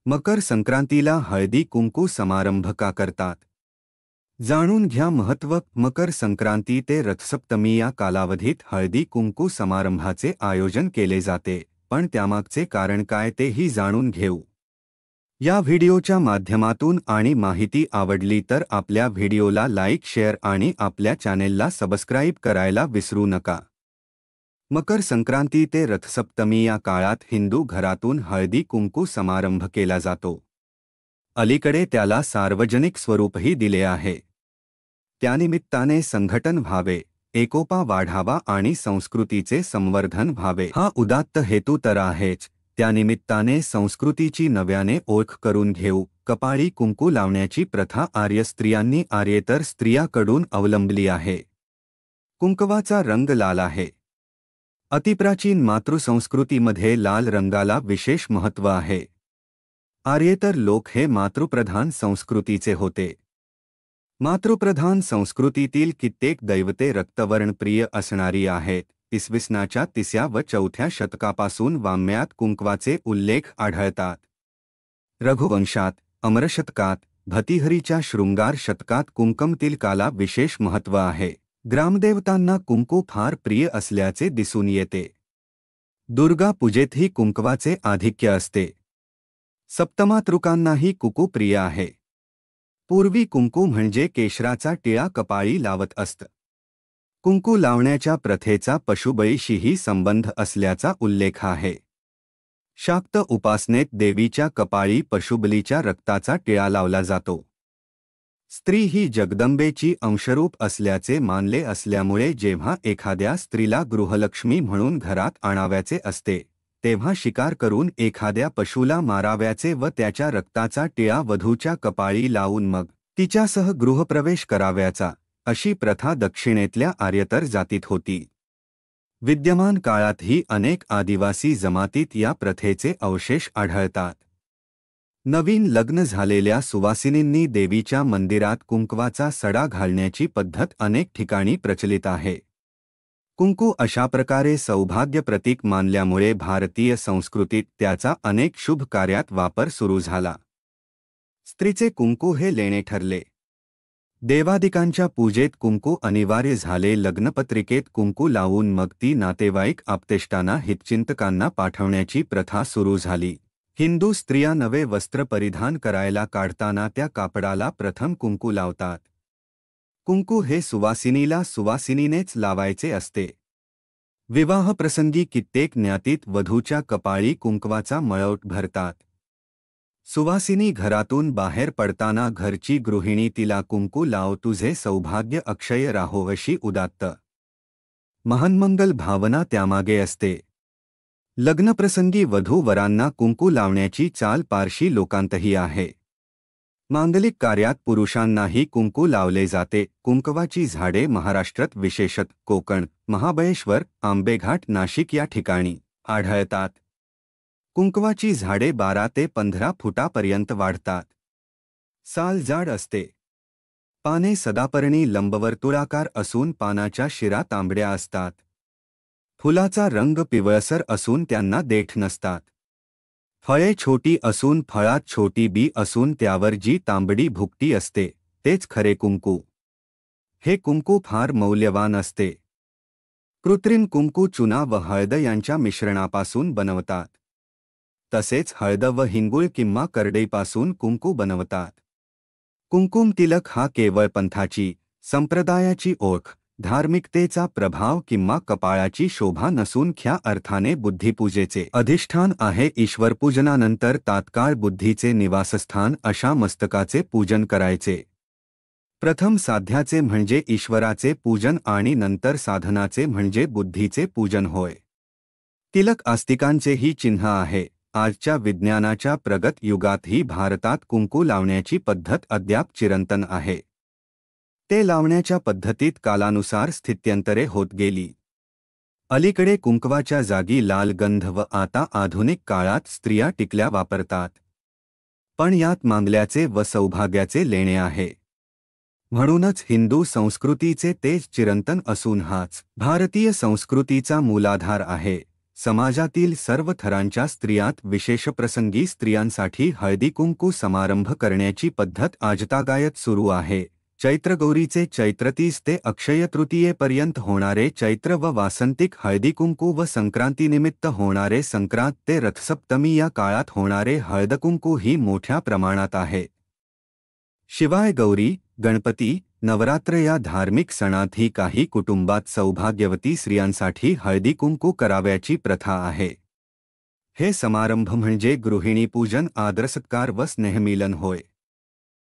मकर संक्रांतीला हळदी कुंकू समारंभ का करतात? जाणून घ्या महत्त्व. मकर संक्रांती ते रथसप्तमी या कालावधीत हळदी कुंकू समारंभाचे आयोजन केले जाते, पण त्यामागचे कारण काय तेही जाणून घेऊ. या व्हिडिओच्या माध्यमातून आणि माहिती आवडली तर आपल्या व्हिडिओला लाईक, शेअर आणि आपल्या चॅनेलला सबस्क्राईब करायला विसरू नका. मकर संक्रांती ते रथसप्तमी या काळात हिंदू घरातून हळदी कुंकू समारंभ केला जातो. अलीकडे त्याला सार्वजनिक स्वरूपही दिले आहे. त्यानिमित्ताने संघटन व्हावे, एकोपा वाढावा आणि संस्कृतीचे संवर्धन व्हावे हा उदात्त हेतू तर आहेच. त्यानिमित्ताने संस्कृतीची नव्याने ओळख करून घेऊ. कपाळी कुंकू लावण्याची प्रथा आर्य स्त्रियांनी आर्येतर स्त्रियाकडून अवलंबली आहे. कुंकवाचा रंग लाल आहे. अतिप्राचीन मातृसंस्कृतीमध्ये लाल रंगाला विशेष महत्त्व आहे. आर्येतर लोक हे मातृप्रधान संस्कृतीचे होते. मातृप्रधान संस्कृतीतील कित्येक दैवते रक्तवर्णप्रिय असणारी आहेत. इसवीसनाच्या 3 व 4 शतकापासून वाङ्मयात कुंकवाचे उल्लेख आढळतात. रघुवंशात, अमरशतकात, भर्तृहरीच्या शृंगार शतकात कुंकम तिलकाला विशेष महत्त्व आहे. ग्रामदेवतांना कुंकू फार प्रिय असल्याचे दिसून येते. दुर्गा पूजेतही कुंकवाचे आधिक्य असते. सप्तमातृकांनाही कुंकू प्रिय आहे. पूर्वी कुंकू म्हणजे केशराचा टिळा कपाळी लावत असत. कुंकू लावण्याच्या प्रथेचा पशुबळीशीही संबंध असल्याचा उल्लेख आहे. शाक्त उपासनेत देवीच्या कपाळी पशुबलीच्या रक्ताचा टिळा लावला जातो. स्त्री ही जगदंबेची अंशरूप असल्याचे मानले असल्यामुळे जेव्हा एखाद्या स्त्रीला गृहलक्ष्मी म्हणून घरात आणाव्याचे असते, तेव्हा शिकार करून एखाद्या पशुला माराव्याचे व त्याच्या रक्ताचा टिळा वधूच्या कपाळी लावून मग तिच्यासह गृहप्रवेश कराव्याचा, अशी प्रथा दक्षिणेतल्या आर्यतर जातीत होती. विद्यमान काळातही अनेक आदिवासी जमातीत या प्रथेचे अवशेष आढळतात. नवीन लग्न झालेल्या सुवासिनींनी देवीच्या मंदिरात कुंकवाचा सडा घालण्याची पद्धत अनेक ठिकाणी प्रचलित आहे. कुंकू अशा प्रकारे सौभाग्य प्रतीक मानल्यामुळे भारतीय संस्कृतीत त्याचा अनेक शुभ कार्यात वापर सुरू झाला. स्त्रीचे कुंकू हे लेणे ठरले. देवादिकांच्या पूजेत कुंकू अनिवार्य झाले. लग्नपत्रिकेत कुंकू लावून मग ती नातेवाईक आप्तेष्टांना हितचिंतकांना पाठवण्याची प्रथा सुरू झाली. हिंदू स्त्रिया नवे वस्त्र परिधान करायला काढताना त्या कापडाला प्रथम कुंकू लावतात. कुंकू हे सुवासिनीला सुवासिनीनेच लावायचे असते. विवाहप्रसंगी कित्येक ज्ञातीत वधूच्या कपाळी कुंकवाचा मळवट भरतात. सुवासिनी घरातून बाहेर पडताना घरची गृहिणी तिला कुंकू लाव, तुझे सौभाग्य अक्षय राहो अशी उदात्त महानमंगल भावना त्यामागे असते. लग्नप्रसंगी वधू-वरांना कुंकू लावण्याची चाल पारशी लोकांतही आहे. मांगलिक कार्यात पुरुषांनाही कुंकू लावले जाते. कुंकवाची झाडे महाराष्ट्रात विशेषत कोकण, महाबळेश्वर, आंबेघाट, नाशिक या ठिकाणी आढळतात. कुंकवाची झाडे 12 ते 15 फुटापर्यंत वाढतात. साल जाड असते. पाने सदापर्णी लंबवर्तुळाकार असून पानाच्या शिरा तांबड्या असतात. फुलाचा रंग पिवळसर असून त्यांना देठ नसतात. फळे छोटी असून फळात छोटी बी असून त्यावर जी तांबडी भुकटी असते, तेच खरे कुंकू. हे कुंकू फार मौल्यवान असते. कृत्रिम कुंकू चुना व हळद यांच्या मिश्रणापासून बनवतात. तसेच हळद व हिंगुळ किंवा करडईपासून कुंकू बनवतात. कुंकुम तिलक हा केवळ पंथाची, संप्रदायाची ओळख, धार्मिकतेचा प्रभाव किंवा कपाळाची शोभा नसून ख्या अर्थाने बुद्धिपूजेचे अधिष्ठान आहे. ईश्वरपूजनानंतर तात्काळ बुद्धीचे निवासस्थान अशा मस्तकाचे पूजन करायचे. प्रथम साध्याचे म्हणजे ईश्वराचे पूजन आणि नंतर साधनाचे म्हणजे बुद्धीचे पूजन होय. तिलक आस्तिकांचेही चिन्ह आहे. आजच्या विज्ञानाच्या प्रगत युगातही भारतात कुंकू लावण्याची पद्धत अद्याप चिरंतन आहे. ते लावण्याच्या पद्धतीत कालानुसार स्थित्यंतरे होत गेली. अलीकडे कुंकवाच्या जागी लाल गंध व आता आधुनिक काळात स्त्रिया टिकल्या वापरतात. पण यात मांगल्याचे व सौभाग्याचे लेणे आहे. म्हणूनच हिंदू संस्कृतीचे तेज चिरंतन असून हाच भारतीय संस्कृतीचा मूलाधार आहे. समाजातील सर्व थरांच्या स्त्रियांत विशेष प्रसंगी स्त्रियांसाठी हळदीकुंकू समारंभ करण्याची पद्धत आजतागायत सुरू आहे. चैत्रगौरीचे चैत्र 30 ते अक्षय तृतीयेपर्यंत होणारे चैत्र व वासंतिक हळदीकुंकू व संक्रांतीनिमित्त होणारे संक्रांत ते रथसप्तमी या काळात होणारे हळदकुंकू ही मोठ्या प्रमाणात आहे. शिवाय गौरी, गणपती, नवरात्र या धार्मिक सणातही काही कुटुंबात सौभाग्यवती स्त्रियांसाठी हळदीकुंकू करावयाची प्रथा आहे. हे समारंभ म्हणजे गृहिणीपूजन, आदरसत्कार व स्नेहमिलन होय.